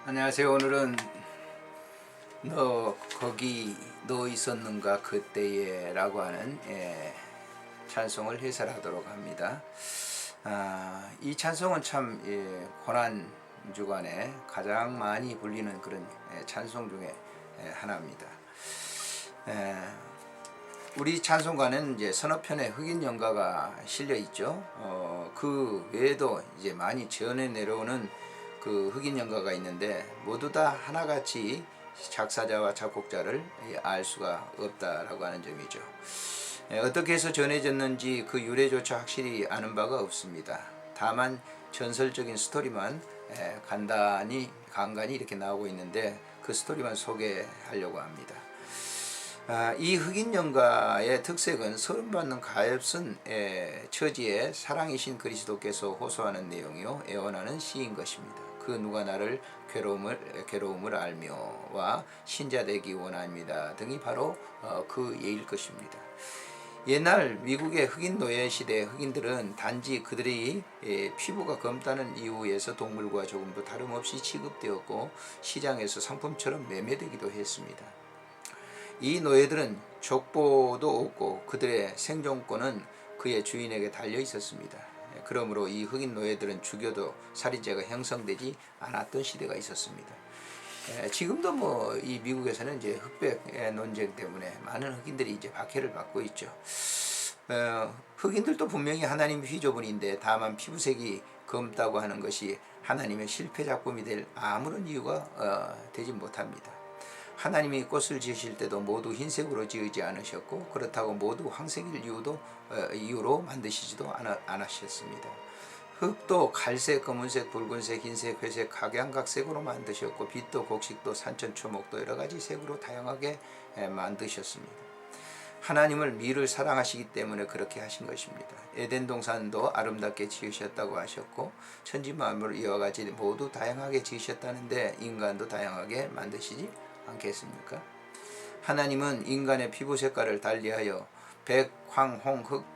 안녕하세요. 오늘은 너 거기 너 있었는가 그때에 라고 하는 찬송을 해설하도록 합니다. 이 찬송은 참 고난 주간에 가장 많이 불리는 그런 찬송 중에 하나입니다. 우리 찬송가는 이제 서너 편의 흑인 연가가 실려 있죠. 그 외에도 이제 많이 지어내 내려오는 그 흑인 연가가 있는데 모두 다 하나같이 작사자와 작곡자를 알 수가 없다라고 하는 점이죠. 어떻게 해서 전해졌는지 그 유래조차 확실히 아는 바가 없습니다. 다만 전설적인 스토리만 간간히 이렇게 나오고 있는데 그 스토리만 소개하려고 합니다. 이 흑인 연가의 특색은 서름받는 가엾은 처지에 사랑이신 그리스도께서 호소하는 내용이요 애원하는 시인 것입니다. 그 누가 나를 괴로움을 알며와 신자 되기 원합니다 등이 바로 그 예일 것입니다. 옛날 미국의 흑인 노예 시대 흑인들은 단지 그들이 피부가 검다는 이유에서 동물과 조금도 다름없이 취급되었고 시장에서 상품처럼 매매되기도 했습니다. 이 노예들은 족보도 없고 그들의 생존권은 그의 주인에게 달려 있었습니다. 그러므로 이 흑인 노예들은 죽여도 살인죄가 형성되지 않았던 시대가 있었습니다. 지금도 뭐 이 미국에서는 이제 흑백 논쟁 때문에 많은 흑인들이 이제 박해를 받고 있죠. 흑인들도 분명히 하나님의 휘조분인데 다만 피부색이 검다고 하는 것이 하나님의 실패 작품이 될 아무런 이유가 되지 못합니다. 하나님이 꽃을 지으실 때도 모두 흰색으로 지으지 않으셨고 그렇다고 모두 황색일 이유로 만드시지도 않으셨습니다. 흙도 갈색, 검은색, 붉은색, 흰색, 회색, 각양각색으로 만드셨고 빛도 곡식도 산천초목도 여러가지 색으로 다양하게 만드셨습니다. 하나님을 미를 사랑하시기 때문에 그렇게 하신 것입니다. 에덴 동산도 아름답게 지으셨다고 하셨고 천지 만물을 이와 같이 모두 다양하게 지으셨다는데 인간도 다양하게 만드시지 않겠습니까? 하나님은 인간의 피부 색깔을 달리하여 백, 황, 홍, 흑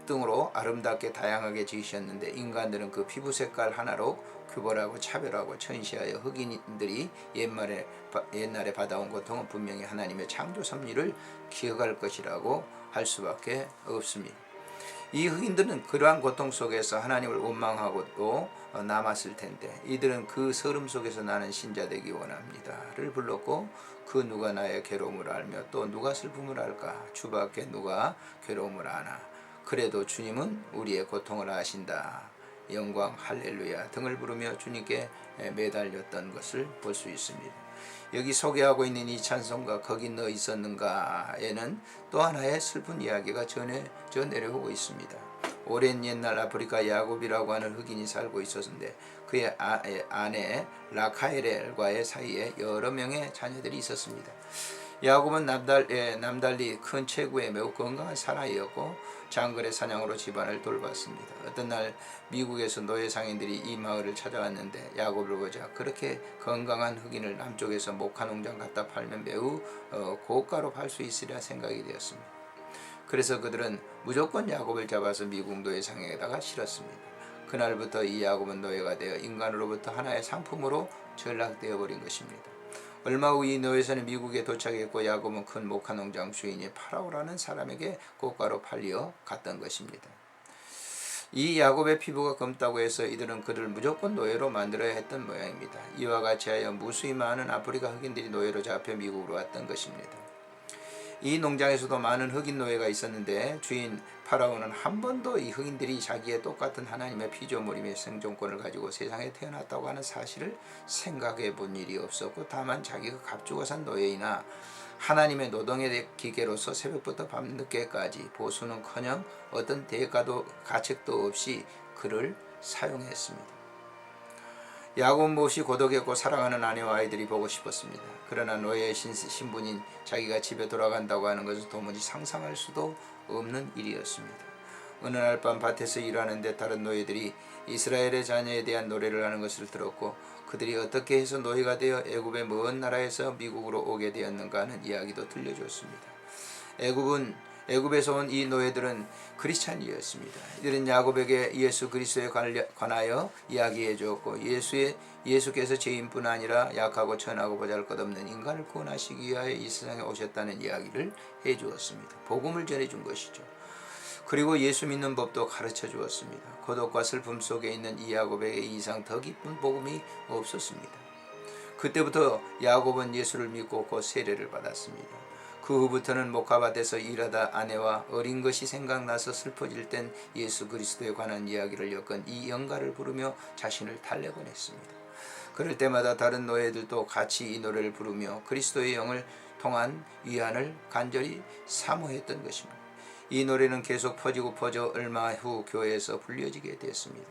등으로 아름답게 다양하게 지으셨는데 인간들은 그 피부 색깔 하나로 규벌하고 차별하고 천시하여 흑인들이 옛날에 받아온 고통은 분명히 하나님의 창조 섭리를 기억할 것이라고 할 수밖에 없습니다. 이 흑인들은 그러한 고통 속에서 하나님을 원망하고도 남았을 텐데 이들은 그 서름 속에서 나는 신자 되기 원합니다를 불렀고 그 누가 나의 괴로움을 알며 또 누가 슬픔을 알까 주밖에 누가 괴로움을 아나 그래도 주님은 우리의 고통을 아신다 영광 할렐루야 등을 부르며 주님께 매달렸던 것을 볼 수 있습니다. 여기 소개하고 있는 이 찬송가 거기 너 있었는가에는 또 하나의 슬픈 이야기가 전해져 내려오고 있습니다. 오랜 옛날 아프리카 야곱이라고 하는 흑인이 살고 있었는데 그의 아내 라카엘과의 사이에 여러 명의 자녀들이 있었습니다. 야곱은 남달리 큰 체구에 매우 건강한 사나이였고 장거리 사냥으로 집안을 돌봤습니다. 어떤 날 미국에서 노예 상인들이 이 마을을 찾아왔는데 야곱을 보자 그렇게 건강한 흑인을 남쪽에서 목화 농장 갖다 팔면 매우 고가로 팔 수 있으리라 생각이 되었습니다. 그래서 그들은 무조건 야곱을 잡아서 미국 노예상에다가 실었습니다. 그날부터 이 야곱은 노예가 되어 인간으로부터 하나의 상품으로 전락되어 버린 것입니다. 얼마 후 이 노예선은 미국에 도착했고 야곱은 큰 목화 농장 주인이 파라오라는 사람에게 고가로 팔려 갔던 것입니다. 이 야곱의 피부가 검다고 해서 이들은 그를 무조건 노예로 만들어야 했던 모양입니다. 이와 같이 하여 무수히 많은 아프리카 흑인들이 노예로 잡혀 미국으로 왔던 것입니다. 이 농장에서도 많은 흑인 노예가 있었는데 주인 파라오는 한 번도 이 흑인들이 자기의 똑같은 하나님의 피조물임의 생존권을 가지고 세상에 태어났다고 하는 사실을 생각해 본 일이 없었고 다만 자기가 값주고 산 노예이나 하나님의 노동의 기계로서 새벽부터 밤늦게까지 보수는커녕 어떤 대가도 가책도 없이 그를 사용했습니다. 야곱은 몹시 고독했고 사랑하는 아내와 아이들이 보고 싶었습니다. 그러나 노예의 신분인 자기가 집에 돌아간다고 하는 것은 도무지 상상할 수도 없는 일이었습니다. 어느 날 밤 밭에서 일하는데 다른 노예들이 이스라엘의 자녀에 대한 노래를 하는 것을 들었고 그들이 어떻게 해서 노예가 되어 애굽의 먼 나라에서 미국으로 오게 되었는가 하는 이야기도 들려주었습니다. 애굽은 애굽에서 온 이 노예들은 크리스찬이었습니다. 이들은 야곱에게 예수 그리스도에 관하여 이야기해 주었고 예수께서 죄인뿐 아니라 약하고 천하고 보잘것없는 인간을 구원하시기 위하여 이 세상에 오셨다는 이야기를 해 주었습니다. 복음을 전해 준 것이죠. 그리고 예수 믿는 법도 가르쳐 주었습니다. 고독과 슬픔 속에 있는 이 야곱에게 이 이상 더 기쁜 복음이 없었습니다. 그때부터 야곱은 예수를 믿고 곧 세례를 받았습니다. 그 후부터는 목화밭에서 일하다 아내와 어린 것이 생각나서 슬퍼질 땐 예수 그리스도에 관한 이야기를 엮은 이 연가를 부르며 자신을 달래곤 했습니다. 그럴 때마다 다른 노예들도 같이 이 노래를 부르며 그리스도의 영을 통한 위안을 간절히 사모했던 것입니다. 이 노래는 계속 퍼져 얼마 후 교회에서 불려지게 되었습니다.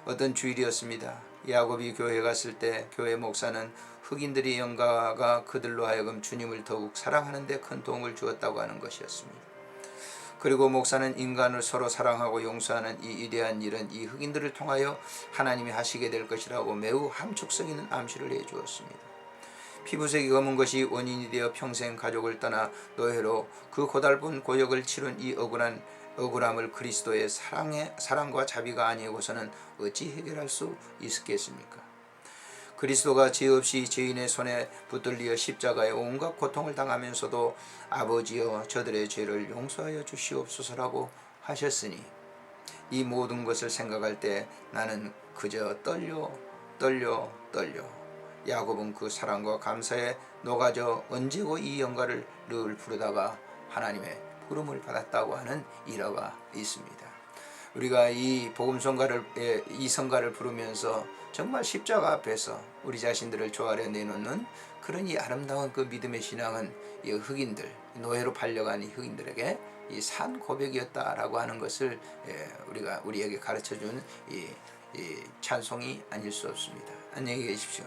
어떤 주일이었습니다. 야곱이 교회 갔을 때 교회 목사는 흑인들이 연가가 그들로 하여금 주님을 더욱 사랑하는 데 큰 도움을 주었다고 하는 것이었습니다. 그리고 목사는 인간을 서로 사랑하고 용서하는 이 위대한 일은 이 흑인들을 통하여 하나님이 하시게 될 것이라고 매우 함축성 있는 암시를 해 주었습니다. 피부색이 검은 것이 원인이 되어 평생 가족을 떠나 노예로 그 고달픈 고역을 치른 이 억울함을 그리스도의 사랑과 자비가 아니고서는 어찌 해결할 수 있겠습니까? 그리스도가 죄 없이 죄인의 손에 붙들려 십자가에 온갖 고통을 당하면서도 아버지여 저들의 죄를 용서하여 주시옵소서라고 하셨으니 이 모든 것을 생각할 때 나는 그저 떨려. 야곱은 그 사랑과 감사에 녹아져 언제고 이 연가를 늘 부르다가 하나님의 부름을 받았다고 하는 일화가 있습니다. 우리가 이 복음성가를 이 성가를 부르면서 정말 십자가 앞에서 우리 자신들을 조아려 내놓는 그런 이 아름다운 그 믿음의 신앙은 이 흑인들, 노예로 팔려간 이 흑인들에게 이 산 고백이었다라고 하는 것을 우리에게 가르쳐준 이 찬송이 아닐 수 없습니다. 안녕히 계십시오.